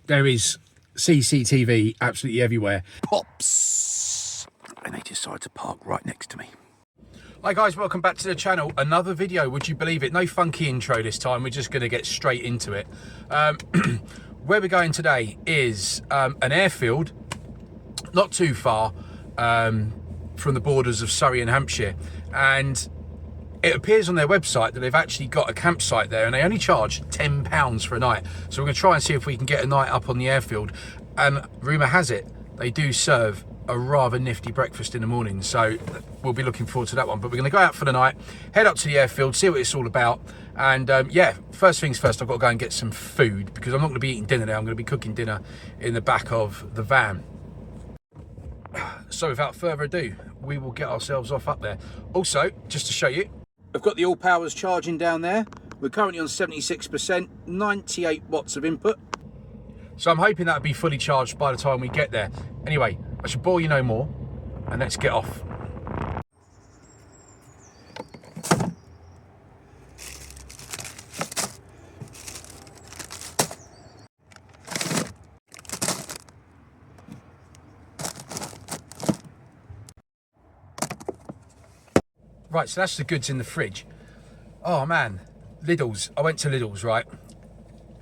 There is CCTV absolutely everywhere. Pops! And they decide to park right next to me. Hi guys, welcome back to the channel. Another video, would you believe it? No funky intro this time, we're just going to get straight into it. Where we're going today is an airfield, not too far from the borders of Surrey and Hampshire. And it appears on their website that they've actually got a campsite there and they only charge £10 for a night. So we're going to try and see if we can get a night up on the airfield. And rumour has it, they do serve a rather nifty breakfast in the morning, so we'll be looking forward to that one. But we're going to go out for the night, head up to the airfield, see what it's all about, and yeah, first things first, I've got to go and get some food because I'm not going to be eating dinner there. I'm going to be cooking dinner in the back of the van. So without further ado, we will get ourselves off up there. Also, just to show you, I've got the ALLPOWERS charging down there. We're currently on 76%, 98 watts of input, so I'm hoping that'll be fully charged by the time we get there. Anyway, I should bore you no more, and let's get off. Right, so that's the goods in the fridge. Oh man, Lidl's. I went to Lidl's, right?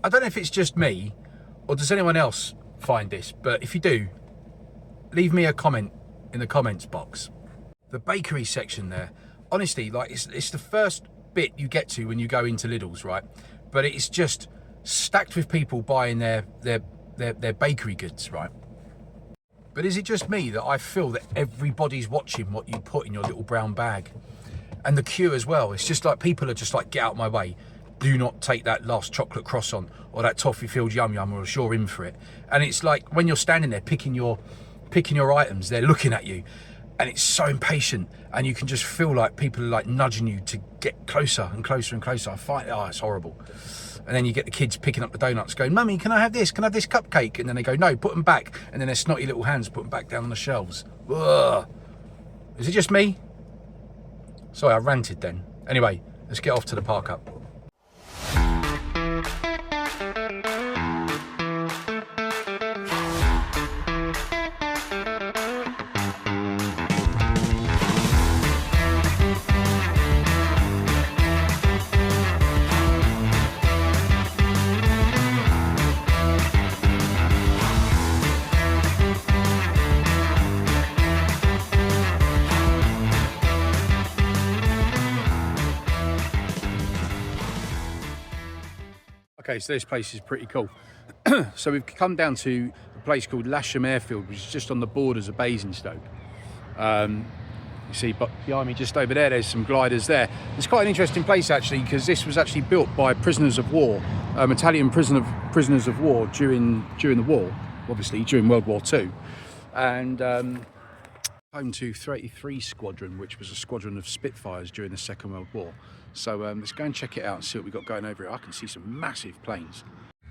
I don't know if it's just me, or does anyone else find this, but if you do, leave me a comment in the comments box. The bakery section there, honestly, like it's the first bit you get to when you go into Lidl's, right? But it's just stacked with people buying their bakery goods, right? But is it just me that I feel that everybody's watching what you put in your little brown bag? And the queue as well. It's just like people are just like, get out of my way. Do not take that last chocolate croissant or that toffee filled yum yum, or else you're in for it. And it's like when you're standing there picking your items, they're looking at you, and it's so impatient, and you can just feel like people are like nudging you to get closer and closer and closer. I find, oh, it's horrible. And then you get the kids picking up the donuts going, "Mummy, can I have this? Can I have this cupcake?" And then they go, "No, put them back." And then their snotty little hands put them back down on the shelves. Ugh. Is it just me? Sorry, I ranted then. Anyway, let's get off to the park up. Okay, so this place is pretty cool. So we've come down to a place called Lasham Airfield, which is just on the borders of Basingstoke. You see behind me just over there, there's some gliders there. It's quite an interesting place actually, because this was actually built by prisoners of war, Italian prisoners of war during the war, obviously during World War II. And home to 33 Squadron, which was a squadron of Spitfires during the Second World War. So let's go and check it out and see what we've got going over here. I can see some massive planes.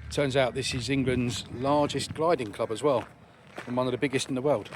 Turns out this is England's largest gliding club as well, and one of the biggest in the world.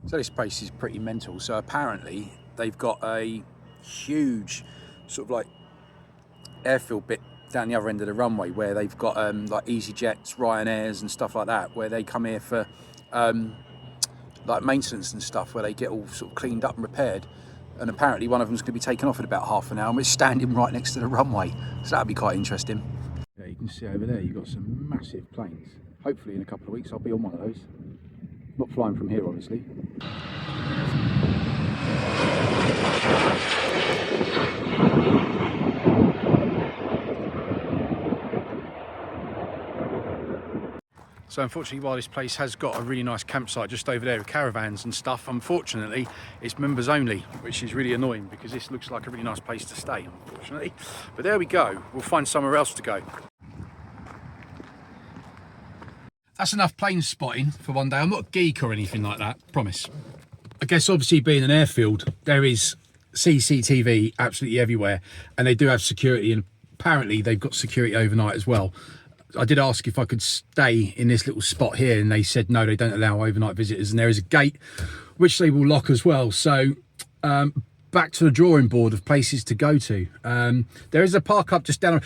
So this place is pretty mental. So apparently they've got a huge sort of like airfield bit down the other end of the runway where they've got like EasyJets, Ryanairs and stuff like that, where they come here for like maintenance and stuff, where they get all sort of cleaned up and repaired. And apparently one of them's going to be taken off in about half an hour, and we're standing right next to the runway, so that'll be quite interesting. Yeah, you can see over there you've got some massive planes. Hopefully in a couple of weeks I'll be on one of those. Not flying from here, obviously. So unfortunately, while this place has got a really nice campsite just over there with caravans and stuff, unfortunately it's members only, which is really annoying because this looks like a really nice place to stay, unfortunately. But there we go, we'll find somewhere else to go. That's enough plane spotting for one day. I'm not a geek or anything like that, promise. I guess obviously being an airfield, there is CCTV absolutely everywhere, and they do have security, and apparently they've got security overnight as well. I did ask if I could stay in this little spot here, and they said no, they don't allow overnight visitors, and there is a gate which they will lock as well. So back to the drawing board of places to go to. There is a park up just down.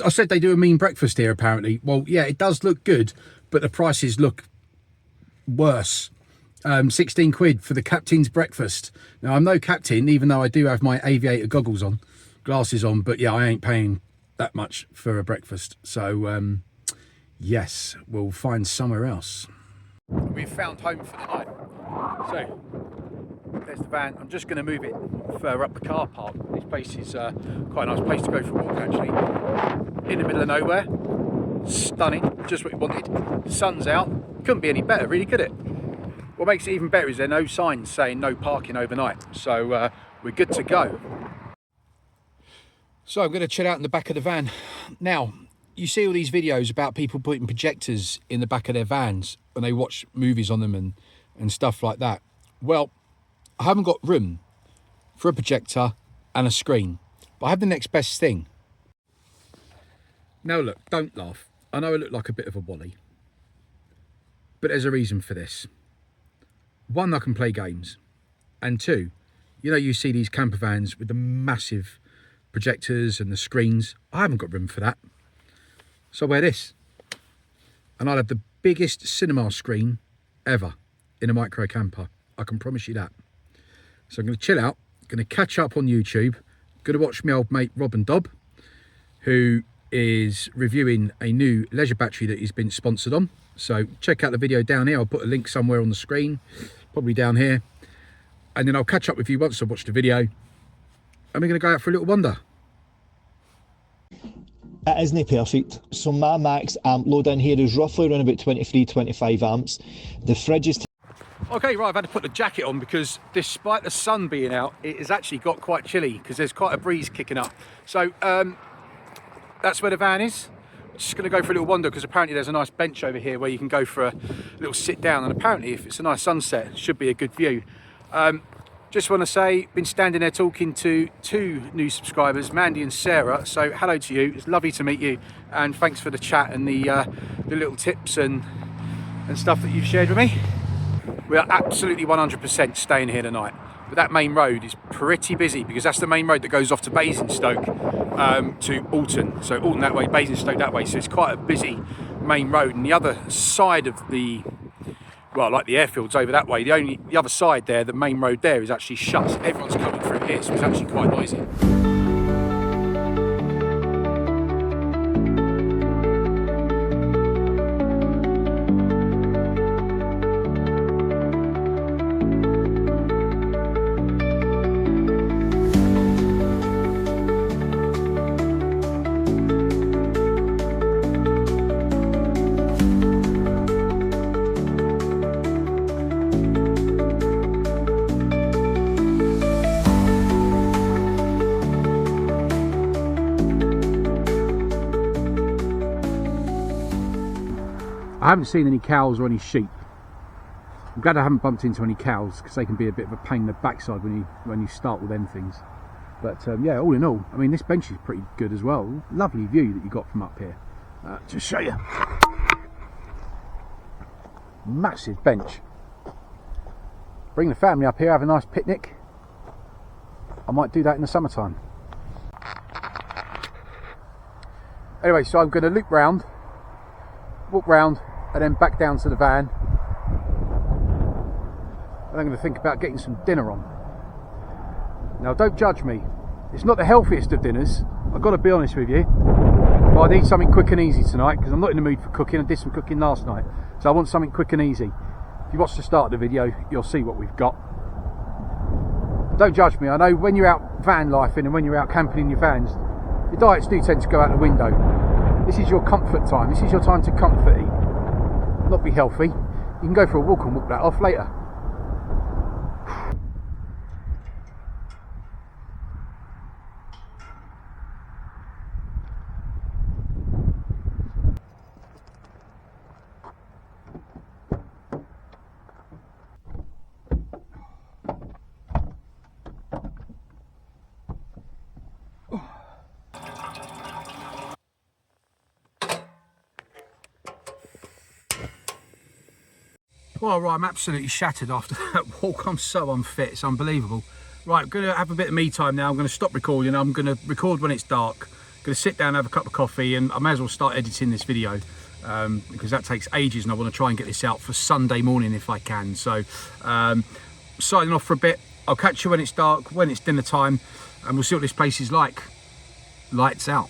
I said they do a mean breakfast here apparently. Well, yeah, it does look good, but the prices look worse. 16 quid for the captain's breakfast. Now, I'm no captain, even though I do have my aviator glasses on, but yeah, I ain't paying that much for a breakfast. So yes, we'll find somewhere else. We've found home for the night. So there's the van. I'm just going to move it further up the car park. This place is quite a nice place to go for a walk, actually. In the middle of nowhere. Stunning, just what we wanted. The sun's out. Couldn't be any better, really, could it? What makes it even better is there are no signs saying no parking overnight. So we're good to go. So I'm going to chill out in the back of the van. Now, you see all these videos about people putting projectors in the back of their vans when they watch movies on them and stuff like that. Well, I haven't got room for a projector and a screen, but I have the next best thing. Now look, don't laugh. I know I look like a bit of a wally, but there's a reason for this. One, I can play games, and two, you know, you see these camper vans with the massive projectors and the screens. I haven't got room for that, so I wear this, and I'll have the biggest cinema screen ever in a micro camper. I can promise you that. So I'm going to chill out, going to catch up on YouTube, going to watch my old mate Rob and Dob, who is reviewing a new leisure battery that he's been sponsored on. So check out the video down here. I'll put a link somewhere on the screen, probably down here, and then I'll catch up with you once I've watched the video, and we're going to go out for a little wander. It isn't perfect. So my max amp load in here is roughly around about 23-25 amps. The fridge is... Okay, right, I've had to put the jacket on because despite the sun being out, it has actually got quite chilly because there's quite a breeze kicking up. So that's where the van is. Just going to go for a little wander because apparently there's a nice bench over here where you can go for a little sit down, and apparently if it's a nice sunset it should be a good view. Just want to say, been standing there talking to 2 new subscribers, Mandy and Sarah, so hello to you, it's lovely to meet you, and thanks for the chat and the little tips and stuff that you've shared with me. We are absolutely 100% staying here tonight. But that main road is pretty busy because that's the main road that goes off to Basingstoke to Alton. So Alton that way, Basingstoke that way. So it's quite a busy main road. And the other side of the, well, like the airfield's over that way. The other side there, the main road there, is actually shut. So everyone's coming through here, so it's actually quite noisy. I haven't seen any cows or any sheep. I'm glad I haven't bumped into any cows because they can be a bit of a pain in the backside when you start with them things. But yeah, all in all, I mean, this bench is pretty good as well. Lovely view that you got from up here. To show you, massive bench. Bring the family up here, have a nice picnic. I might do that in the summertime. Anyway, so I'm going to loop round, walk round, and then back down to the van, and I'm going to think about getting some dinner on. Now don't judge me, it's not the healthiest of dinners, I've got to be honest with you, but I need something quick and easy tonight because I'm not in the mood for cooking. I did some cooking last night, so I want something quick and easy. If you watch the start of the video, you'll see what we've got. Don't judge me, I know when you're out van lifing and when you're out camping in your vans, your diets do tend to go out the window. This is your comfort time, this is your time to comfort eat. not be healthy. You can go for a walk and walk that off later. Well, right, I'm absolutely shattered after that walk. I'm so unfit, it's unbelievable. Right, I'm going to have a bit of me time now. I'm going to stop recording. I'm going to record when it's dark. I'm going to sit down, have a cup of coffee, and I may as well start editing this video because that takes ages, and I want to try and get this out for Sunday morning if I can. So, signing off for a bit. I'll catch you when it's dark, when it's dinner time, and we'll see what this place is like. Lights out.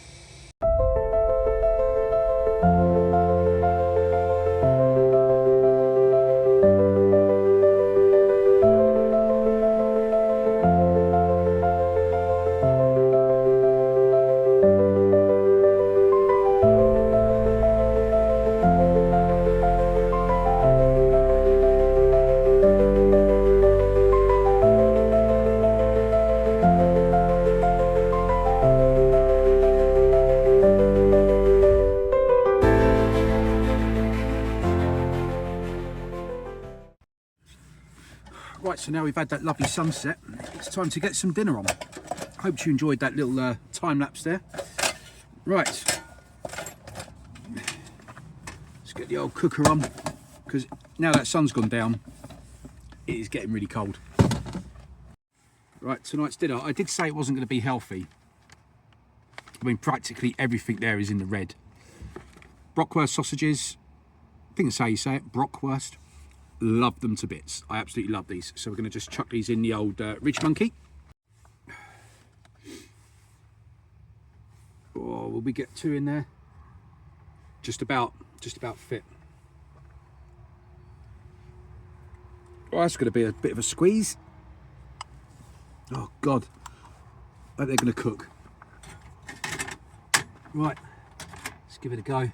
Right, so now we've had that lovely sunset, it's time to get some dinner on. Hope you enjoyed that little time lapse there. Right, let's get the old cooker on, because now that sun's gone down, it is getting really cold. Right, tonight's dinner, I did say it wasn't going to be healthy. I mean, practically everything there is in the red. Brockwurst sausages, I think that's how you say it, brockwurst. Love them to bits. I absolutely love these. So we're going to just chuck these in the old Ridge Monkey. Oh, will we get two in there? Just about fit. Oh, that's going to be a bit of a squeeze. Oh God, I hope they're going to cook. Right, let's give it a go.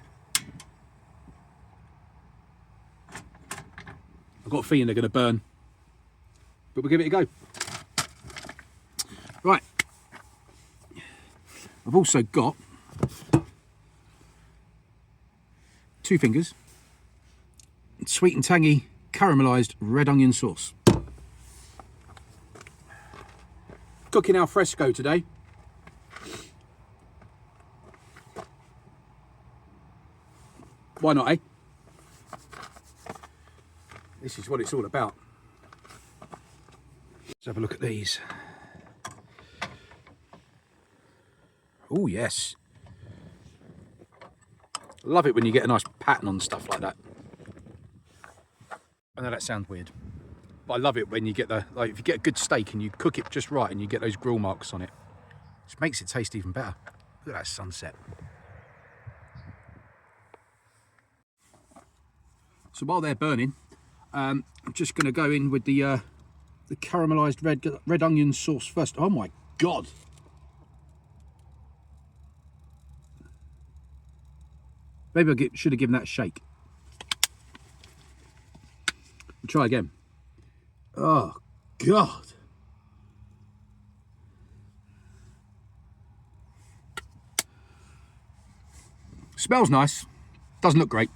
I've got a feeling they're going to burn, but we'll give it a go. Right, I've also got 2 fingers, sweet and tangy caramelised red onion sauce. Cooking al fresco today. Why not, eh? This is what it's all about. Let's have a look at these. Oh yes. Love it when you get a nice pattern on stuff like that. I know that sounds weird, but I love it when you get the, like if you get a good steak and you cook it just right and you get those grill marks on it. It makes it taste even better. Look at that sunset. So while they're burning, I'm just going to go in with the caramelised red onion sauce first. Oh my God! Maybe I should have given that a shake. We'll try again. Oh God! Smells nice. Doesn't look great.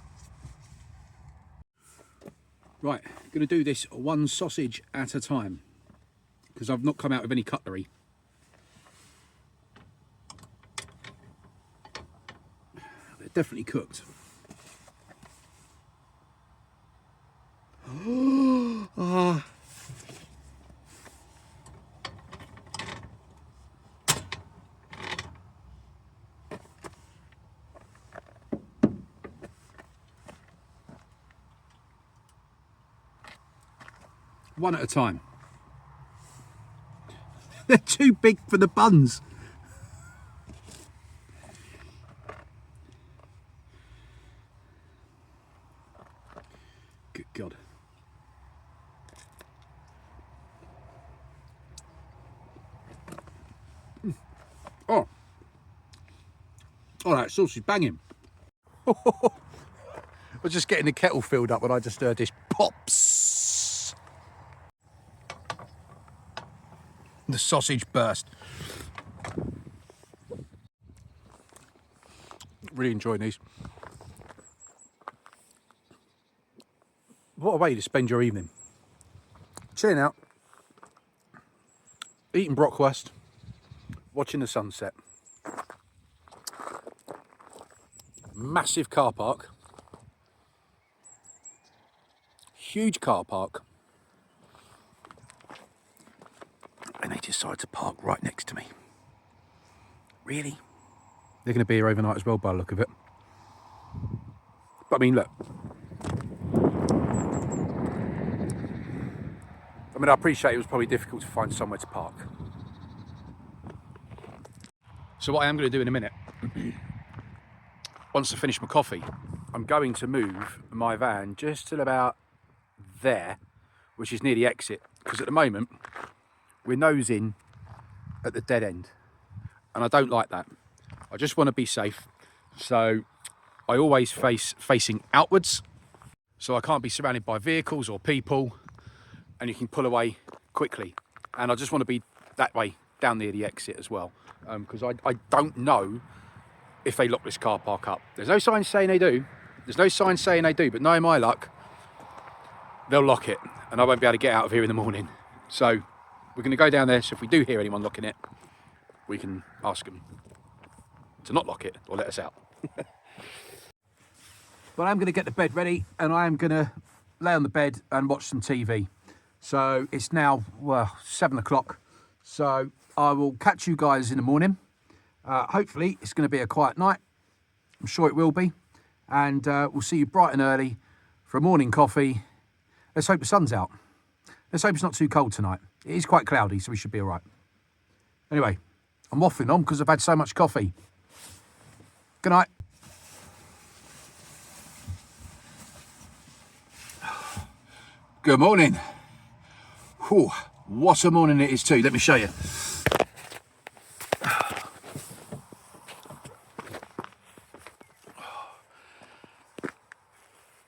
Right, going to do this one sausage at a time because I've not come out with any cutlery. They're definitely cooked. Ah. One at a time. They're too big for the buns. Good God. Oh, that sauce is banging. was just getting the kettle filled up when I just heard this pops. The sausage burst. Really enjoying these. What a way to spend your evening. Chilling out, eating bratwurst, watching the sunset. Massive car park. Huge car park. And they decide to park right next to me. Really? They're going to be here overnight as well by the look of it. But I mean, look. I mean, I appreciate it was probably difficult to find somewhere to park. So what I am going to do in a minute, once I finish my coffee, I'm going to move my van just till about there, which is near the exit. Because at the moment, we're nose in at the dead end. And I don't like that. I just want to be safe. So I always facing outwards. So I can't be surrounded by vehicles or people. And you can pull away quickly. And I just want to be that way, down near the exit as well. Because I don't know if they lock this car park up. There's no sign saying they do. There's no sign saying they do, but knowing my luck, they'll lock it. And I won't be able to get out of here in the morning. So we're going to go down there. So if we do hear anyone locking it, we can ask them to not lock it or let us out. But I'm going to get the bed ready and I am going to lay on the bed and watch some TV. So it's now, well, 7 o'clock. So I will catch you guys in the morning. Hopefully it's going to be a quiet night. I'm sure it will be. And we'll see you bright and early for a morning coffee. Let's hope the sun's out. Let's hope it's not too cold tonight. It is quite cloudy, so we should be all right. Anyway, I'm waffling on because I've had so much coffee. Good night. Good morning. Whew, what a morning it is too. Let me show you.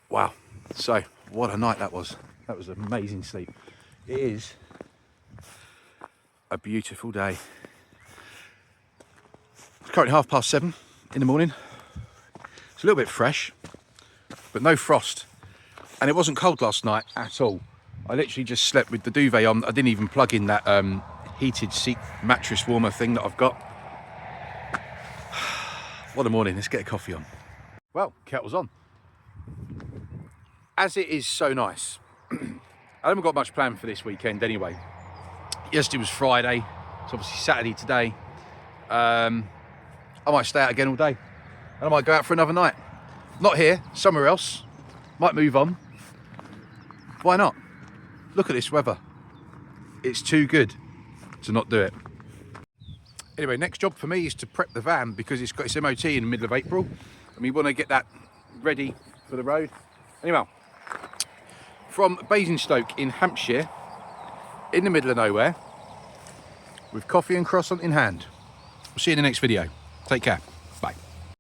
Wow. So, what a night that was. That was amazing sleep. It is a beautiful day. It's currently 7:30 in the morning. It's a little bit fresh, but no frost. And it wasn't cold last night at all. I literally just slept with the duvet on. I didn't even plug in that heated seat mattress warmer thing that I've got. What a morning. Let's get a coffee on. Well, kettle's on. As it is so nice. I haven't got much planned for this weekend anyway. Yesterday was Friday. It's obviously Saturday today. I might stay out again all day. And I might go out for another night. Not here, somewhere else. Might move on. Why not? Look at this weather. It's too good to not do it. Anyway, next job for me is to prep the van because it's got its MOT in the middle of April. And we want to get that ready for the road. Anyway, from Basingstoke in Hampshire, in the middle of nowhere, with coffee and croissant in hand. We'll see you in the next video. Take care.